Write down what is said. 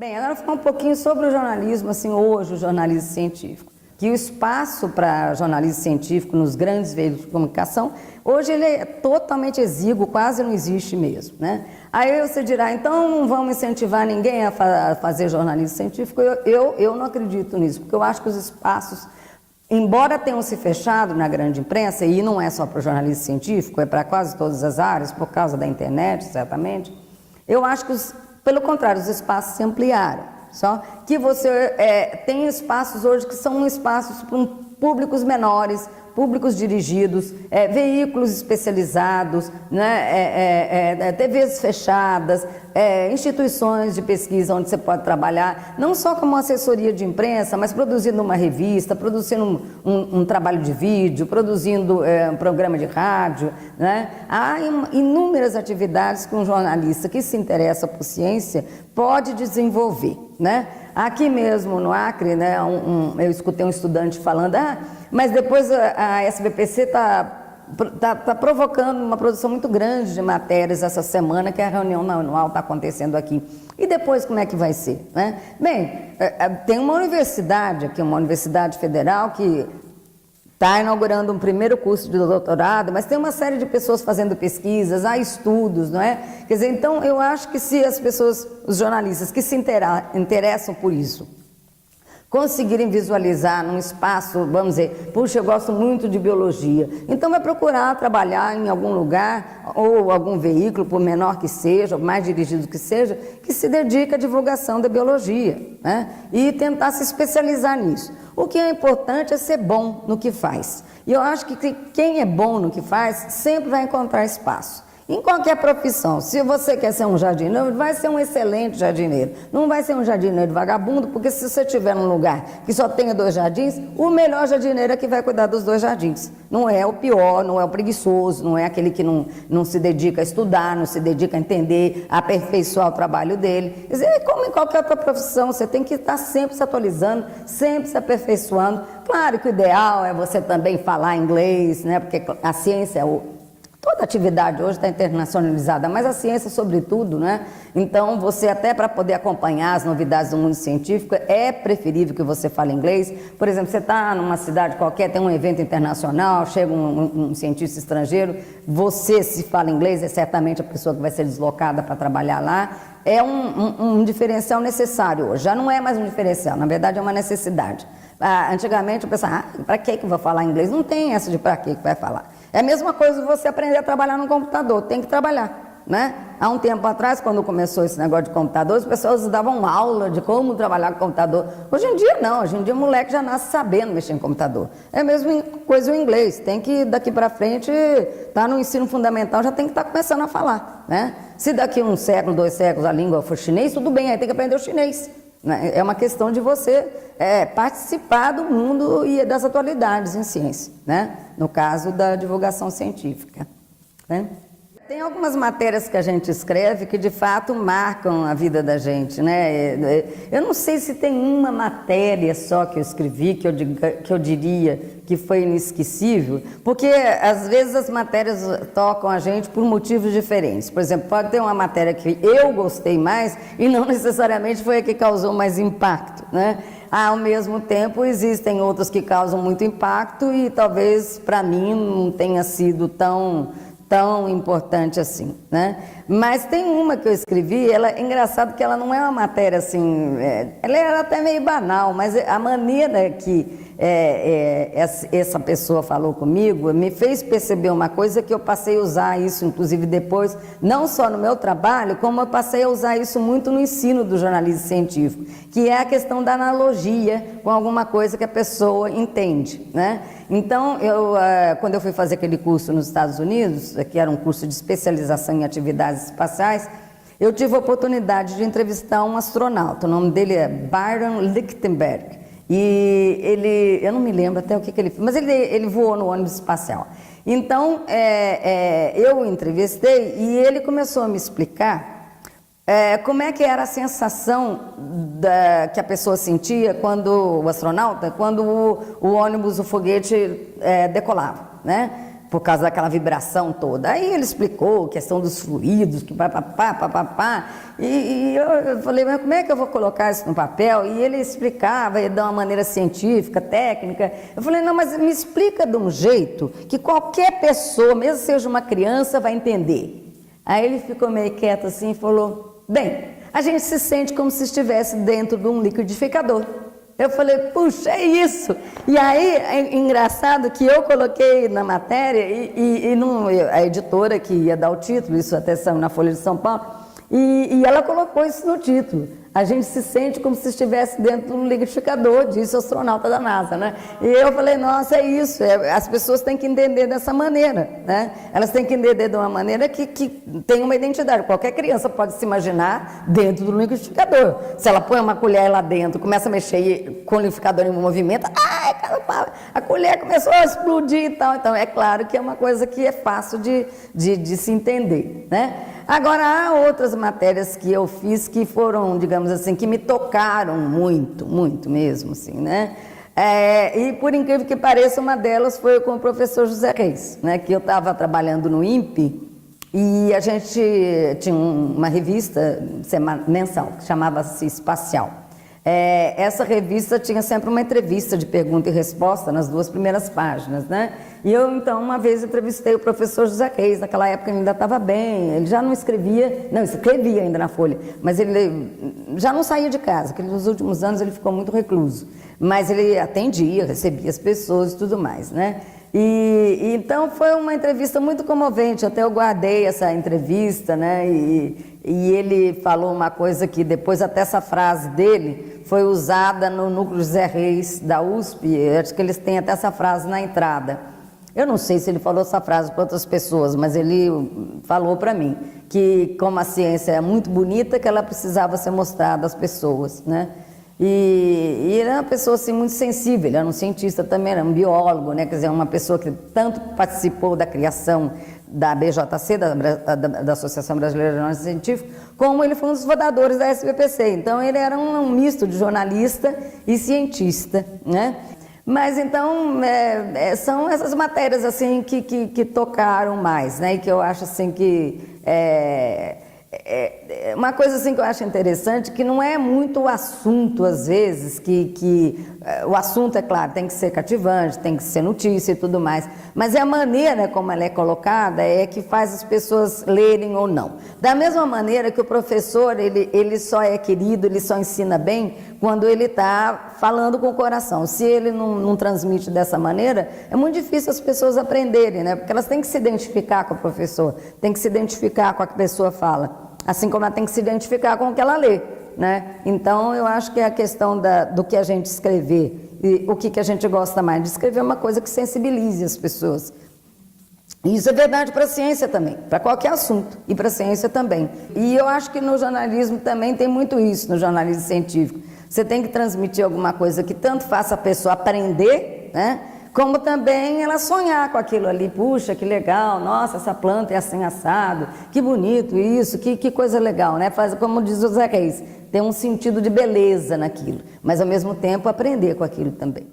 Bem, agora vou falar um pouquinho sobre o jornalismo, assim, hoje, o jornalismo científico. Que o espaço para jornalismo científico nos grandes veículos de comunicação, hoje ele é totalmente exíguo, quase não existe mesmo, né? Aí você dirá, então não vamos incentivar ninguém a fazer jornalismo científico? Eu não acredito nisso, porque eu acho que os espaços, embora tenham se fechado na grande imprensa, e não é só para o jornalismo científico, é para quase todas as áreas, por causa da internet, certamente, eu acho que, pelo contrário, os espaços se ampliaram. Só que você tem espaços hoje que são espaços para públicos menores, públicos dirigidos, veículos especializados, né, TVs fechadas, instituições de pesquisa onde você pode trabalhar, não só como assessoria de imprensa, mas produzindo uma revista, produzindo um trabalho de vídeo, produzindo um programa de rádio, né? Há inúmeras atividades que um jornalista que se interessa por ciência pode desenvolver, né? Aqui mesmo no Acre, né, eu escutei um estudante falando, mas depois a SBPC está provocando uma produção muito grande de matérias essa semana, que a reunião anual está acontecendo aqui. E depois como é que vai ser, né? Bem, tem uma universidade aqui, uma universidade federal que está inaugurando um primeiro curso de doutorado, mas tem uma série de pessoas fazendo pesquisas, há estudos, não é? Quer dizer, então eu acho que se as pessoas, os jornalistas que se interessam por isso, conseguirem visualizar num espaço, vamos dizer, puxa, eu gosto muito de biologia, então vai procurar trabalhar em algum lugar ou algum veículo, por menor que seja, ou mais dirigido que seja, que se dedique à divulgação da biologia, né? E tentar se especializar nisso. O que é importante é ser bom no que faz. E eu acho que quem é bom no que faz sempre vai encontrar espaço. Em qualquer profissão, se você quer ser um jardineiro, vai ser um excelente jardineiro. Não vai ser um jardineiro vagabundo, porque se você estiver num lugar que só tenha 2 jardins, o melhor jardineiro é que vai cuidar dos 2 jardins. Não é o pior, não é o preguiçoso, não é aquele que não se dedica a estudar, não se dedica a entender, a aperfeiçoar o trabalho dele. Quer dizer, como em qualquer outra profissão, você tem que estar sempre se atualizando, sempre se aperfeiçoando. Claro que o ideal é você também falar inglês, né? Porque a ciência é toda atividade hoje está internacionalizada, mas a ciência sobretudo, né? Então, você até para poder acompanhar as novidades do mundo científico, é preferível que você fale inglês. Por exemplo, você está numa cidade qualquer, tem um evento internacional, chega um cientista estrangeiro, você se fala inglês, é certamente a pessoa que vai ser deslocada para trabalhar lá. É um diferencial necessário hoje, já não é mais um diferencial, na verdade é uma necessidade. Antigamente eu pensava, para que eu vou falar inglês? Não tem essa de para que vai falar. É a mesma coisa você aprender a trabalhar no computador, tem que trabalhar, né? Há um tempo atrás, quando começou esse negócio de computador, as pessoas davam aula de como trabalhar com computador. Hoje em dia não, hoje em dia o moleque já nasce sabendo mexer em computador. É a mesma coisa o inglês, tem que daqui para frente, tá no ensino fundamental, já tem que estar começando a falar, né? Se daqui 1 século, 2 séculos a língua for chinês, tudo bem, aí tem que aprender o chinês. É uma questão de você participar do mundo e das atualidades em ciência, né? No caso da divulgação científica, né? Tem algumas matérias que a gente escreve que de fato marcam a vida da gente, né? Eu não sei se tem uma matéria só que eu escrevi que eu diria que foi inesquecível, porque às vezes as matérias tocam a gente por motivos diferentes. Por exemplo, pode ter uma matéria que eu gostei mais e não necessariamente foi a que causou mais impacto, né? Ao mesmo tempo, existem outras que causam muito impacto e talvez para mim não tenha sido tão importante assim, né? Mas tem uma que eu escrevi, é engraçado que ela não é uma matéria assim, ela era até meio banal, mas a maneira que essa pessoa falou comigo me fez perceber uma coisa que eu passei a usar isso, inclusive depois, não só no meu trabalho, como eu passei a usar isso muito no ensino do jornalismo científico, que é a questão da analogia com alguma coisa que a pessoa entende, né? Então, quando eu fui fazer aquele curso nos Estados Unidos, que era um curso de especialização em atividades espaciais, eu tive a oportunidade de entrevistar um astronauta, o nome dele é Byron Lichtenberg, e eu não me lembro até o que ele fez, mas ele voou no ônibus espacial. Então, eu o entrevistei e ele começou a me explicar como é que era a sensação que a pessoa sentia quando o astronauta, quando o ônibus, o foguete decolava, né? por causa daquela vibração toda. Aí ele explicou a questão dos fluidos, que papapá, e eu falei, mas como é que eu vou colocar isso no papel? E ele explicava, de uma maneira científica, técnica. Eu falei, não, mas me explica de um jeito que qualquer pessoa, mesmo seja uma criança, vai entender. Aí ele ficou meio quieto assim e falou, bem, a gente se sente como se estivesse dentro de um liquidificador. Eu falei, puxa, é isso. E aí, é engraçado que eu coloquei na matéria, a editora que ia dar o título, isso até saiu na Folha de São Paulo, e ela colocou isso no título. A gente se sente como se estivesse dentro de um liquidificador, disse o astronauta da NASA, né? E eu falei, nossa, é isso, as pessoas têm que entender dessa maneira, né? Elas têm que entender de uma maneira que tem uma identidade. Qualquer criança pode se imaginar dentro do liquidificador. Se ela põe uma colher lá dentro, começa a mexer com o liquidificador em movimento, ai, a colher começou a explodir e tal. Então, é claro que é uma coisa que é fácil de se entender, né? Agora, há outras matérias que eu fiz que foram, digamos assim, que me tocaram muito, muito mesmo, assim, né? E, por incrível que pareça, uma delas foi com o professor José Reis, né? Que eu estava trabalhando no INPE e a gente tinha uma revista mensal, que chamava-se Espacial. Essa revista tinha sempre uma entrevista de pergunta e resposta nas 2 primeiras páginas, né? E eu, então, uma vez entrevistei o professor José Reis, naquela época ele ainda estava bem, ele já não escrevia, não, escrevia ainda na Folha, mas ele já não saía de casa, porque nos últimos anos ele ficou muito recluso, mas ele atendia, recebia as pessoas e tudo mais, né? Então foi uma entrevista muito comovente, até eu guardei essa entrevista, né? E ele falou uma coisa que depois até essa frase dele foi usada no Núcleo José Reis da USP, acho que eles têm até essa frase na entrada. Eu não sei se ele falou essa frase para outras pessoas, mas ele falou para mim que como a ciência é muito bonita, que ela precisava ser mostrada às pessoas, né? E ele era uma pessoa assim, muito sensível, ele era um cientista também, era um biólogo, né? Quer dizer, uma pessoa que tanto participou da criação da BJC, da Associação Brasileira de Jornalismo Científico, como ele foi um dos fundadores da SBPC. Então, ele era um misto de jornalista e cientista, né? Mas, então, são essas matérias, assim, que tocaram mais, né? E que eu acho, assim, que... uma coisa assim que eu acho interessante, que não é muito o assunto, às vezes, o assunto, é claro, tem que ser cativante, tem que ser notícia e tudo mais, mas é a maneira como ela é colocada que faz as pessoas lerem ou não. Da mesma maneira que o professor, ele só é querido, ele só ensina bem quando ele está falando com o coração. Se ele não transmite dessa maneira, é muito difícil as pessoas aprenderem, né? Porque elas têm que se identificar com o professor, têm que se identificar com a que a pessoa fala. Assim como ela tem que se identificar com o que ela lê, né? Então, eu acho que é a questão do que a gente escrever e o que a gente gosta mais de escrever é uma coisa que sensibilize as pessoas. E isso é verdade para a ciência também, para qualquer assunto, e para a ciência também. E eu acho que no jornalismo também tem muito isso, no jornalismo científico. Você tem que transmitir alguma coisa que tanto faça a pessoa aprender, né? Como também ela sonhar com aquilo ali, puxa, que legal, nossa, essa planta é assim assado, que bonito isso, que coisa legal, né? Faz, como diz o Zé Reis, tem um sentido de beleza naquilo, mas ao mesmo tempo aprender com aquilo também.